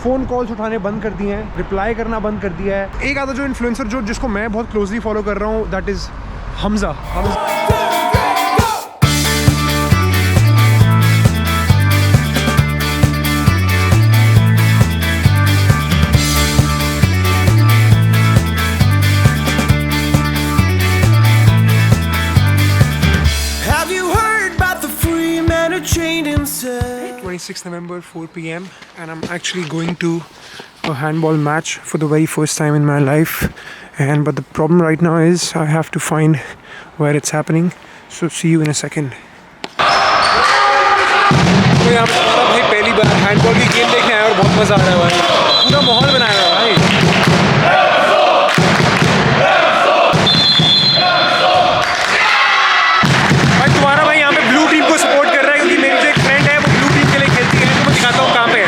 Phone calls उठाने बंद कर दिए हैं, रिप्लाई करना बंद कर दिया है। एक आधा जो इन्फ्लुएंसर जिसको मैं बहुत क्लोजली फॉलो कर रहा हूँ, that is Hamza. Have you heard about the free men who chained himself? 26 November 4 p.m. and I'm actually going to a handball match for the very first time in my life, but the problem right now is I have to find where it's happening, so see you in a second. तो यहाँ पर हमारा भाई पहली बार handball की game देखने आया और बहुत मज़ा आ रहा है भाई, पूरा माहौल बनाया हुआ है भाई। तुम्हारा भाई यहाँ पे ब्लू टीम को सपोर्ट कर रहा है क्योंकि मेरी जो एक फ्रेंड है वो ब्लू टीम के लिए खेलती है, तो मैं दिखाता हूँ कहाँ पे है।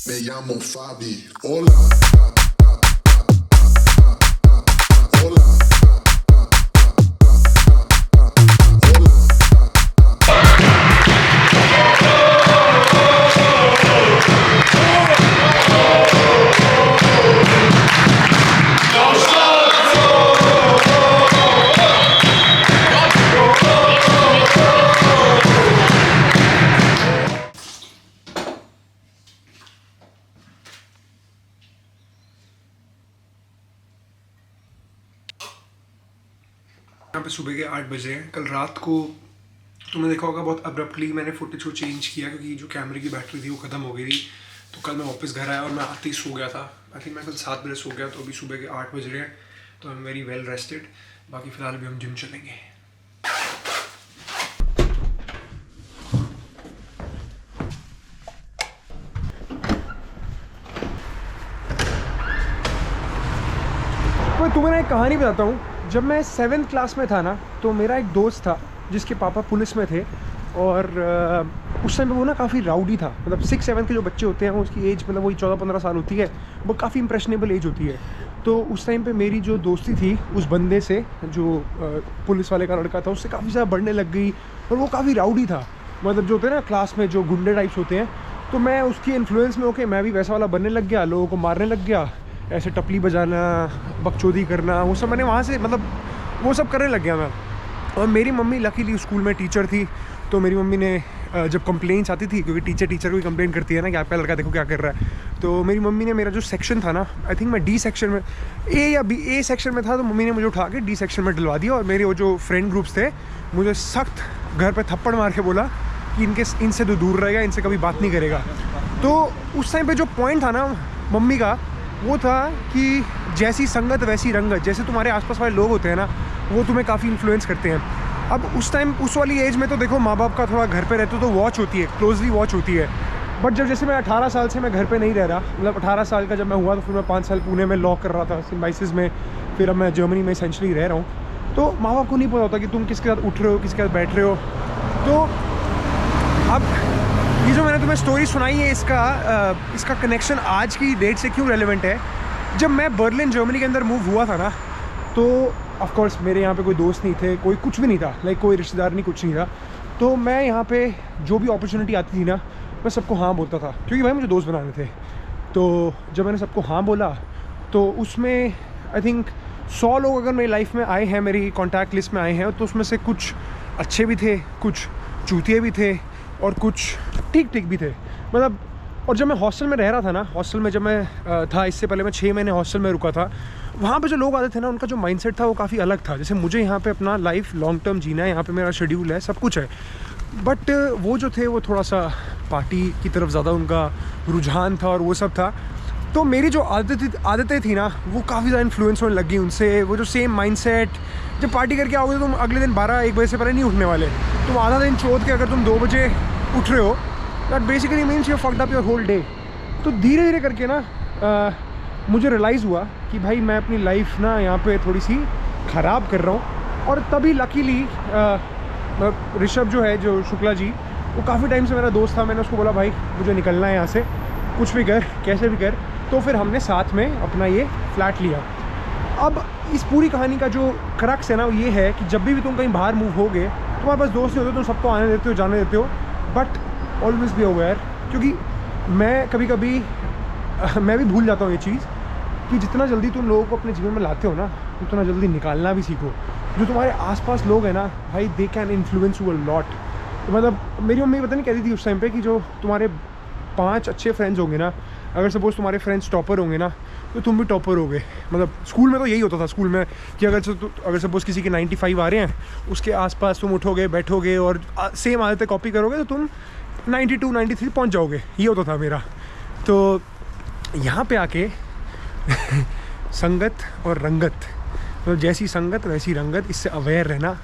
Me llamo Fabi. Hola. Hola. यहाँ पे सुबह के 8 बजे हैं। कल रात को तुमने देखा होगा बहुत अब्रप्टली मैंने फुटेज को चेंज किया क्योंकि जो कैमरे की बैटरी थी वो ख़त्म हो गई थी। तो कल मैं वापस घर आया और मैं आते ही सो गया था। आई थिंक मैं कल 7 बजे सो गया, तो अभी सुबह के 8 बज रहे हैं, तो I am very well rested. बाकी फ़िलहाल भी हम जिम चलेंगे। तो तुम्हें ना एक कहानी बताता हूँ। जब मैं 7th क्लास में था ना, तो मेरा एक दोस्त था जिसके पापा पुलिस में थे, और उस टाइम पे वो ना काफ़ी राउडी था। मतलब 6-7 के जो बच्चे होते हैं वो उसकी एज मतलब वही 14-15 साल होती है, वो काफ़ी इंप्रेशनेबल एज होती है। तो उस टाइम पे मेरी जो दोस्ती थी उस बंदे से, जो पुलिस वाले का लड़का था, उससे काफ़ी ज़्यादा बढ़ने लग गई, और वो काफ़ी राउडी था। मतलब जो होते हैं ना क्लास में जो गुंडे टाइप्स होते हैं, तो मैं उसकी इन्फ्लुएंस में होके मैं भी वैसा वाला बनने लग गया, लोगों को मारने लग गया, ऐसे टपली बजाना, बकचोदी करना, वो सब मैंने वहाँ से मतलब वो सब करने लग गया मैं। और मेरी मम्मी लकीली स्कूल में टीचर थी, तो मेरी मम्मी ने जब कंप्लेंट्स आती थी, क्योंकि टीचर को ही कंप्लेन करती है ना कि आपका लड़का देखो क्या कर रहा है, तो मेरी मम्मी ने मेरा जो सेक्शन था ना, आई थिंक मैं डी सेक्शन में ए सेक्शन में था, तो मम्मी ने मुझे उठा के डी सेक्शन में डलवा दिया। और मेरे वो जो फ्रेंड ग्रुप्स थे मुझे सख्त घर पर थप्पड़ मार के बोला कि इनसे तो दूर रहेगा, इनसे कभी बात नहीं करेगा। तो उस टाइम पर जो पॉइंट था ना मम्मी का, वो था कि जैसी संगत वैसी रंगत। जैसे तुम्हारे आसपास वाले लोग होते हैं ना, वो तुम्हें काफ़ी इन्फ्लुएंस करते हैं। अब उस टाइम उस वाली एज में तो देखो माँ बाप का थोड़ा घर पे रहते तो वॉच होती है, क्लोजली वॉच होती है। बट जब जैसे मैं 18 साल से मैं घर पे नहीं रह रहा, मतलब 18 साल का जब मैं हुआ, तो फिर मैं 5 साल पुणे में लॉ कर रहा था, सिम्बाइसिस में, फिर अब मैं जर्मनी में एसेंशली रह रहा हूँ। तो माँ बाप को नहीं पता होता कि तुम किसके साथ उठ रहे हो, किसके साथ बैठ रहे हो। तो अब ये जो मैंने तुम्हें स्टोरी सुनाई है, इसका कनेक्शन आज की डेट से क्यों रेलेवेंट है। जब मैं बर्लिन जर्मनी के अंदर मूव हुआ था ना, तो ऑफ कोर्स मेरे यहाँ पे कोई दोस्त नहीं थे, कोई कुछ भी नहीं था, लाइक कोई रिश्तेदार नहीं, कुछ नहीं था। तो मैं यहाँ पे जो भी अपॉर्चुनिटी आती थी ना, मैं सबको हाँ बोलता था, क्योंकि भाई मुझे दोस्त बनाने थे। तो जब मैंने सबको हाँ बोला, तो उसमें आई थिंक 100 लोग अगर मेरी लाइफ में आए हैं, मेरी कॉन्टैक्ट लिस्ट में आए हैं, तो उसमें से कुछ अच्छे भी थे, कुछ चूतिए भी थे, और कुछ ठीक भी थे। मतलब और जब मैं हॉस्टल में रह रहा था ना, हॉस्टल में जब मैं था, इससे पहले मैं 6 महीने हॉस्टल में रुका था, वहाँ पे जो लोग आते थे ना, उनका जो माइंडसेट था वो काफ़ी अलग था। जैसे मुझे यहाँ पे अपना लाइफ लॉन्ग टर्म जीना है, यहाँ पे मेरा शेड्यूल है, सब कुछ है, बट वो जो थे वो थोड़ा सा पार्टी की तरफ ज़्यादा उनका रुझान था, और वो सब था। तो मेरी जो आदतें थी ना, वो काफ़ी ज़्यादा इन्फ्लुएंस होने लगी उनसे। वो जो सेम माइंडसेट, जब पार्टी करके आओगे तो तुम अगले दिन 12-1 बजे से पहले नहीं उठने वाले, तुम आधा दिन चोद के अगर तुम 2 बजे उठ रहे हो, that basically means you fucked up your whole day. तो धीरे धीरे करके ना मुझे रियलाइज़ हुआ कि भाई मैं अपनी लाइफ ना यहाँ पे थोड़ी सी ख़राब कर रहा हूँ। और तभी लकीली ऋषभ जो है, जो शुक्ला जी, वो काफ़ी टाइम से मेरा दोस्त था। मैंने उसको बोला भाई मुझे निकलना है यहाँ से, कुछ भी कर, कैसे भी कर। तो फिर हमने साथ में अपना ये फ्लैट लिया। अब इस पूरी कहानी का जो क्रक्स है ना वो ये है कि जब भी तुम कहीं बाहर मूव होगे, तुम्हारे पास दोस्त नहीं होते, तुम सबको आने देते हो, जाने देते हो, बट ऑलवेज बी अवेयर, क्योंकि मैं कभी कभी मैं भी भूल जाता हूँ ये चीज़ कि जितना जल्दी तुम लोगों को अपने जीवन में लाते हो ना, उतना जल्दी निकालना भी सीखो। जो तुम्हारे आसपास लोग हैं ना भाई, they can influence you a lot. मतलब मेरी मम्मी पता नहीं कहती थी उस टाइम पे कि जो तुम्हारे 5 अच्छे फ्रेंड्स होंगे ना, अगर सपोज़ तुम्हारे फ्रेंड्स टॉपर होंगे ना, तो तुम भी टॉपर होगे। मतलब स्कूल में तो यही होता था, स्कूल में कि अगर सपोज़ किसी के 95 आ रहे हैं, उसके आसपास तुम उठोगे, बैठोगे और सेम आदतें कॉपी करोगे तो तुम 92 93 पहुंच जाओगे। ये होता था मेरा। तो यहाँ पे आके संगत और रंगत, मतलब जैसी संगत वैसी रंगत, इससे अवेयर रहना।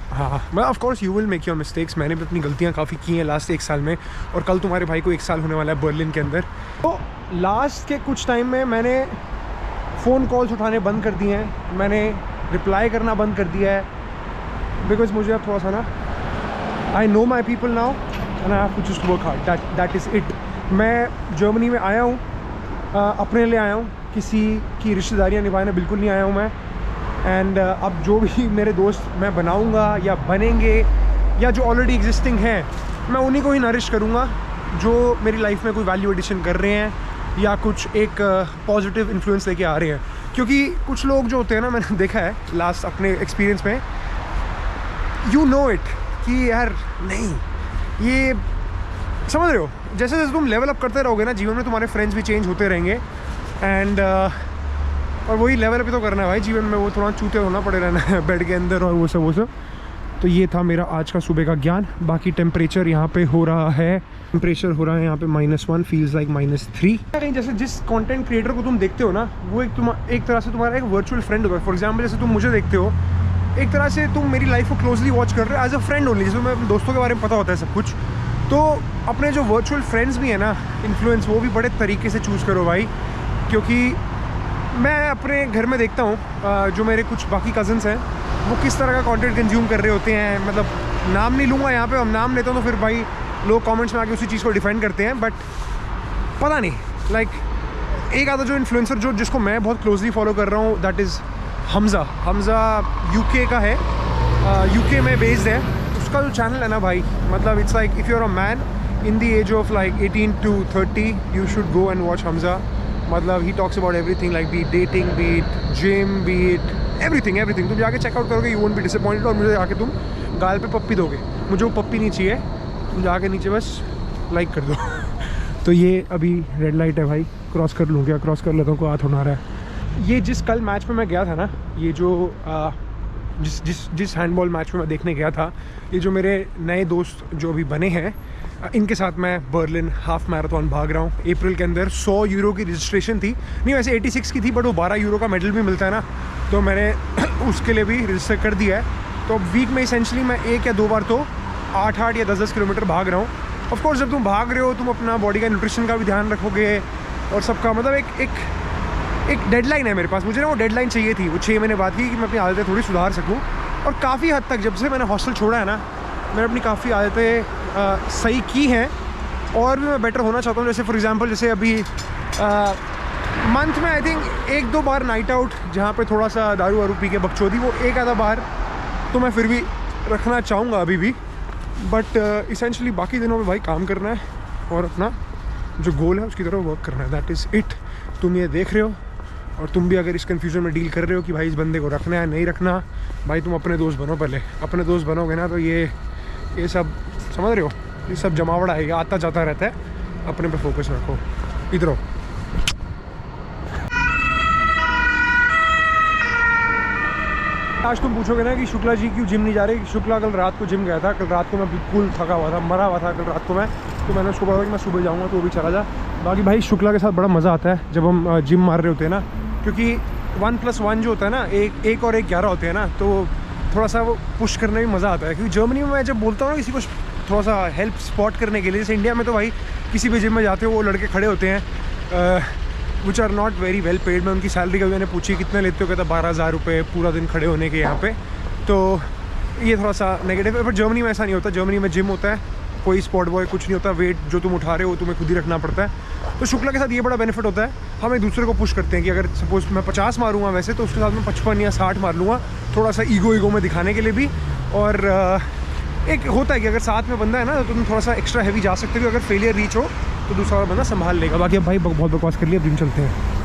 हाँ, मैं of course you will make your mistakes. मैंने भी अपनी गलतियाँ काफ़ी की हैं लास्ट 1 साल में, और कल तुम्हारे भाई को 1 साल होने वाला है बर्लिन के अंदर। तो लास्ट के कुछ टाइम में मैंने फ़ोन कॉल्स उठाने बंद कर दिए हैं, मैंने रिप्लाई करना बंद कर दिया है, बिकॉज मुझे अब थोड़ा सा ना, I know my people now and I have to just work hard, that is it. मैं जर्मनी में आया हूँ, अपने लिए आया हूँ, किसी की रिश्तेदारियाँ निभाने बिल्कुल नहीं आया हूँ मैं। एंड अब जो भी मेरे दोस्त मैं बनाऊँगा या बनेंगे, या जो ऑलरेडी एग्जिस्टिंग हैं, मैं उन्हीं को ही नरिश करूँगा जो मेरी लाइफ में कोई वैल्यू एडिशन कर रहे हैं या कुछ एक पॉजिटिव इन्फ्लुएंस लेके आ रहे हैं। क्योंकि कुछ लोग जो होते हैं ना, मैंने देखा है लास्ट अपने एक्सपीरियंस में, यू नो इट कि यार नहीं, ये समझ रहे हो, जैसे जैसे तुम लेवल अप करते रहोगे ना जीवन में, तुम्हारे फ्रेंड्स भी चेंज होते रहेंगे। एंड और वही लेवल अप ही तो करना है भाई जीवन में, वो थोड़ा चूते होना पड़े रहना है बेड के अंदर और वो सब। तो ये था मेरा आज का सुबह का ज्ञान। बाकी टेम्परेचर यहाँ पे हो रहा है, टेम्परेचर हो रहा है यहाँ पे -1, फील्स लाइक -3। कहीं जैसे जिस कंटेंट क्रिएटर को तुम देखते हो ना, वो एक तरह से तुम्हारा एक वर्चुअल फ्रेंड होगा। फॉर एग्जाम्पल जैसे तुम मुझे देखते हो, एक तरह से तुम मेरी लाइफ को क्लोजली वॉच कर रहे हो एज अ फ्रेंड ओनली, जिसमें अपने दोस्तों के बारे में पता होता है सब कुछ। तो अपने जो वर्चुअल फ्रेंड्स भी हैं ना, इन्फ्लुएंस, वो भी बड़े तरीके से चूज़ करो भाई। क्योंकि मैं अपने घर में देखता हूँ जो मेरे कुछ बाकी कज़न्स हैं, वो किस तरह का कंटेंट कंज्यूम कर रहे होते हैं। मतलब नाम नहीं लूँगा यहाँ पे, हम नाम लेते हैं तो फिर भाई लोग कमेंट्स में आके उसी चीज़ को डिफेंड करते हैं। बट पता नहीं, लाइक एक आधा जो इन्फ्लुएंसर जिसको मैं बहुत क्लोजली फॉलो कर रहा हूँ, दैट इज़ हमज़ा यूके का है, यूके में बेस्ड है। उसका जो चैनल है ना भाई, मतलब it's like if you are a man in the age of like 18 to 30, you should go and watch Hamza. मतलब he talks about everything, like be dating, be it gym, be it everything. तुम जाके checkout करोगे, you won't be disappointed. और मुझे आके तुम गाल पे पप्पी दोगे, मुझे वो पप्पी नहीं चाहिए, तुम जाके नीचे बस लाइक कर दो। तो ये अभी रेड लाइट है भाई, क्रॉस कर लूँ क्या? क्रॉस कर लेता हूँ, को हाथ होना रहा है। ये जिस कल मैच में मैं गया था ना, ये जो जिस हैंडबॉल मैच में मैं देखने गया था, ये जो मेरे नए दोस्त जो अभी बने हैं, इनके साथ मैं बर्लिन हाफ मैराथन भाग रहा हूँ अप्रैल के अंदर। 100 यूरो की रजिस्ट्रेशन थी, नहीं वैसे 86 की थी, बट वो 12 यूरो का मेडल भी मिलता है ना, तो मैंने उसके लिए भी रजिस्टर कर दिया है। तो अब वीक में इसेंशली मैं 1 या 2 बार तो 8 या 10 किलोमीटर भाग रहा हूँ। ऑफकोर्स जब तुम भाग रहे हो, तुम अपना बॉडी का न्यूट्रिशन का भी ध्यान रखोगे और सबका, मतलब एक डेडलाइन है मेरे पास। मुझे ना वो डेडलाइन चाहिए थी, वो 6 महीने बाद की, कि मैं अपनी आदतें थोड़ी सुधार सकूँ। और काफ़ी हद तक जब से मैंने हॉस्टल छोड़ा है ना, मैंने अपनी काफ़ी आदतें सही की हैं, और भी मैं बेटर होना चाहता हूँ। जैसे फॉर एग्जांपल, जैसे अभी मंथ में I think 1-2 bar night out, जहाँ पे थोड़ा सा दारू वारू पी के बकचोदी, वो एक आधा बार तो मैं फिर भी रखना चाहूँगा अभी भी। बट इसेंशली बाकी दिनों में भाई काम करना है और अपना जो गोल है उसकी तरफ वर्क करना है, दैट इज़ इट। तुम ये देख रहे हो, और तुम भी अगर इस कन्फ्यूज़न में डील कर रहे हो कि भाई इस बंदे को रखना है नहीं रखना, भाई तुम अपने दोस्त बनो। पहले अपने दोस्त बनोगे ना, तो ये सब समझ रहे हो, ये सब जमावड़ा है, आता जाता रहता है। अपने पे फोकस रखो। इधर हो। आज तुम पूछोगे ना कि शुक्ला जी क्यों जिम नहीं जा रहे। शुक्ला कल रात को जिम गया था, कल रात को मैं बिल्कुल थका हुआ था, मरा हुआ था कल रात को मैं। तो मैंने उसको बोला कि मैं सुबह जाऊँगा, तो वो भी चला जा। बाकी भाई शुक्ला के साथ बड़ा मज़ा आता है जब हम जिम मार रहे होते हैं ना, क्योंकि 1+1 जो होता है ना, एक और 11 होते हैं ना, तो थोड़ा सा वो पुश करने में मज़ा आता है। क्योंकि जर्मनी में मैं जब बोलता हूँ ना किसी को थोड़ा सा हेल्प स्पॉट करने के लिए, जैसे इंडिया में तो भाई किसी भी जिम में जाते हो वो लड़के खड़े होते हैं which are not very well paid. मैं उनकी सैलरी कभी मैंने पूछी कितने लेते हो, कहता 12,000 रुपये पूरा दिन खड़े होने के यहाँ पे। तो ये थोड़ा सा नेगेटिव है, बट जर्मनी में ऐसा नहीं होता। जर्मनी में जिम होता है कोई स्पॉट बॉय कुछ नहीं होता, वेट जो तुम उठा रहे हो तुम्हें खुद ही रखना पड़ता है। तो शुक्ला के साथ ये बड़ा बेनिफिट होता है, हम एक दूसरे को पुश करते हैं कि अगर सपोज मैं 50 मारूंगा वैसे तो उसके साथ मैं 55 या 60 मार लूँगा, थोड़ा सा ईगो में दिखाने के लिए भी। और एक होता है कि अगर साथ में बंदा है ना तो तुम थोड़ा सा एक्स्ट्रा हैवी जा सकते हो, अगर फेलियर रीच हो तो दूसरा वाला बंदा संभाल लेगा। बाकी अब भाई बहुत बकवास कर लिया, अब जिम चलते हैं।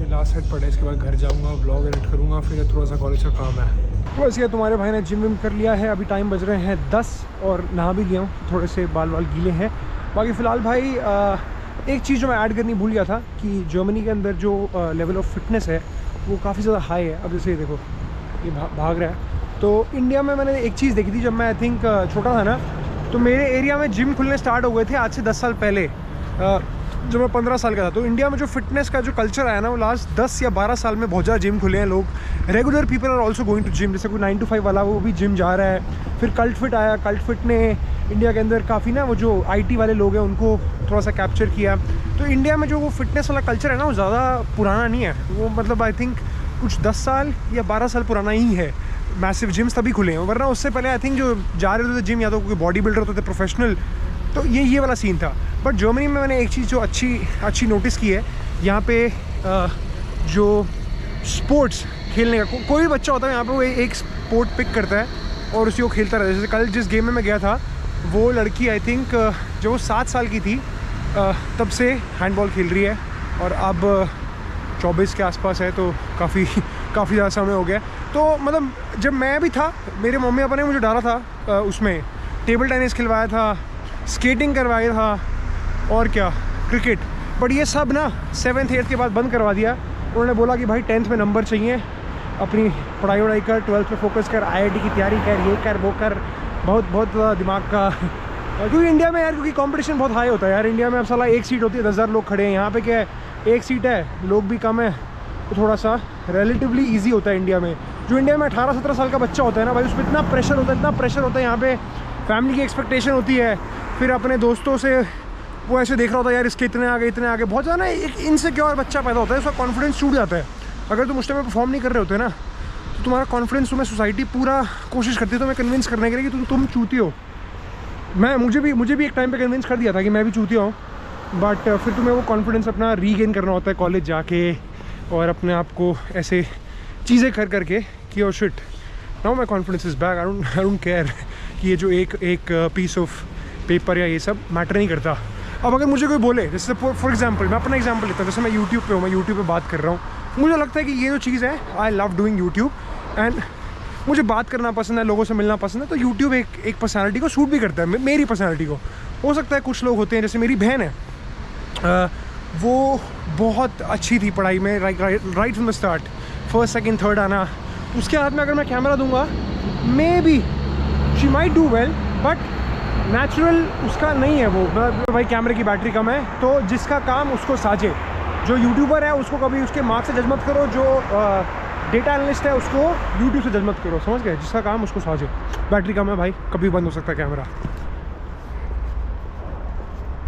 लास्ट सेट पड़े, इसके बाद घर जाऊंगा, व्लॉग एडिट करूंगा, फिर थोड़ा सा कॉलेज का काम है। बस ये तुम्हारे भाई ने जिम विम कर लिया है, अभी टाइम बज रहे हैं 10 और नहा भी लिया हूँ, थोड़े से बाल गीले हैं। बाकी फ़िलहाल भाई एक चीज़ जो मैं ऐड करनी भूल गया था कि जर्मनी के अंदर जो लेवल ऑफ फिटनेस है वो काफ़ी ज़्यादा हाई है। अब जैसे देखो ये भाग रहा है, तो इंडिया में मैंने एक चीज़ देखी थी जब मैं आई थिंक छोटा था ना, तो मेरे एरिया में जिम खुलने स्टार्ट हो गए थे आज से 10 साल पहले, जब मैं 15 साल का था। तो इंडिया में जो फिटनेस का जो कल्चर आया ना वो लास्ट 10 या 12 साल में बहुत ज़्यादा जिम खुले हैं, लोग regular people are also going to gym. जैसे कोई 9 to 5 वाला वो भी जिम जा रहा है। फिर कल्ट फिट आया, कल्ट फिट ने इंडिया के अंदर काफ़ी ना वो जो IT वाले लोग हैं उनको थोड़ा सा कैप्चर किया। तो इंडिया में जो वो फिटनेस वाला कल्चर है ना वो ज़्यादा पुराना नहीं है, वो मतलब आई थिंक कुछ 10 साल या 12 साल पुराना ही है। मैसिव जिम्स तभी खुले हैं, वरना उससे पहले आई थिंक जो जा रहे थे जिम या तो कोई बॉडी बिल्डर होते थे प्रोफेशनल, तो ये वाला सीन था। बट जर्मनी में मैंने एक चीज़ जो अच्छी नोटिस की है, यहाँ पे जो स्पोर्ट्स खेलने का कोई भी बच्चा होता है यहाँ पे वो एक स्पोर्ट पिक करता है और उसी को खेलता रहता है। जैसे कल जिस गेम में मैं गया था वो लड़की आई थिंक जब वो 7 साल की थी तब से हैंडबॉल खेल रही है और अब 24 के आसपास है, तो काफ़ी ज़्यादा समय हो गया। तो मतलब जब मैं भी था मेरे मम्मी पापा ने मुझे डाला था उसमें, टेबल टेनिस खिलवाया था, स्केटिंग करवाया था और क्या क्रिकेट, बट ये सब ना 7th 8th के बाद बंद करवा दिया। उन्होंने बोला कि भाई 10th में नंबर चाहिए, अपनी पढ़ाई कर, 12th में फोकस कर, IIT की तैयारी कर, ये कर वो कर, बहुत दिमाग का। क्योंकि इंडिया में यार क्योंकि कंपटीशन बहुत हाई होता है यार, इंडिया में अब साला एक सीट होती है 10,000 लोग खड़े हैं, यहाँ पे क्या है एक सीट है, लोग भी कम है, तो थोड़ा सा रिलेटिवली ईजी होता है इंडिया में। जो इंडिया में 18-17 साल का बच्चा होता है ना भाई, उस पर इतना प्रेशर होता है, यहाँ पे फैमिली की एक्सपेक्टेशन होती है, फिर अपने दोस्तों से वो ऐसे देख रहा होता है यार इसके इतने आगे, बहुत ज़्यादा ना एक इनसिक्योर बच्चा पैदा होता है, उसका कॉन्फिडेंस टूट जाता है। अगर तुम उस टाइम में परफॉर्म नहीं कर रहे होते ना तो तुम्हारा कॉन्फिडेंस, तुम्हें सोसाइटी पूरा कोशिश करती है तुम्हें कन्विंस करने के लिए कि तुम चूती हो। मुझे भी एक टाइम पे कन्विंस कर दिया था कि मैं भी चूतिया हूँ, बट फिर तुम्हें वो कॉन्फिडेंस अपना रीगेन करना होता है कॉलेज जाके और अपने आप को ऐसे चीज़ें करके कि oh shit now my confidence is back, I don't care कि ये जो एक पीस ऑफ पेपर या ये सब मैटर नहीं करता। अब अगर मुझे कोई बोले, जैसे फॉर एग्जांपल मैं अपना एग्जांपल लेता हूँ, जैसे मैं यूट्यूब पे हूँ, मैं यूट्यूब पे बात कर रहा हूँ, मुझे लगता है कि ये जो चीज़ है I love doing YouTube and मुझे बात करना पसंद है, लोगों से मिलना पसंद है, तो यूट्यूब एक पर्सनैलिटी को सूट भी करता है, मेरी पर्सनैलिटी को। हो सकता है कुछ लोग होते हैं, जैसे मेरी बहन है, वो बहुत अच्छी थी पढ़ाई में, right from the start, 1st 2nd 3rd आना, उसके हाथ में अगर मैं कैमरा दूंगा may be she might do well, but natural उसका नहीं है वो, भाई कैमरे की बैटरी कम है, तो जिसका काम उसको साझे। जो यूट्यूबर है उसको कभी उसके मार्क्स से जज मत करो, जो डेटा एनालिस्ट है उसको यूट्यूब से जज मत करो, समझ गए, जिसका काम उसको साझे। बैटरी कम है भाई, कभी बंद हो सकता है कैमरा।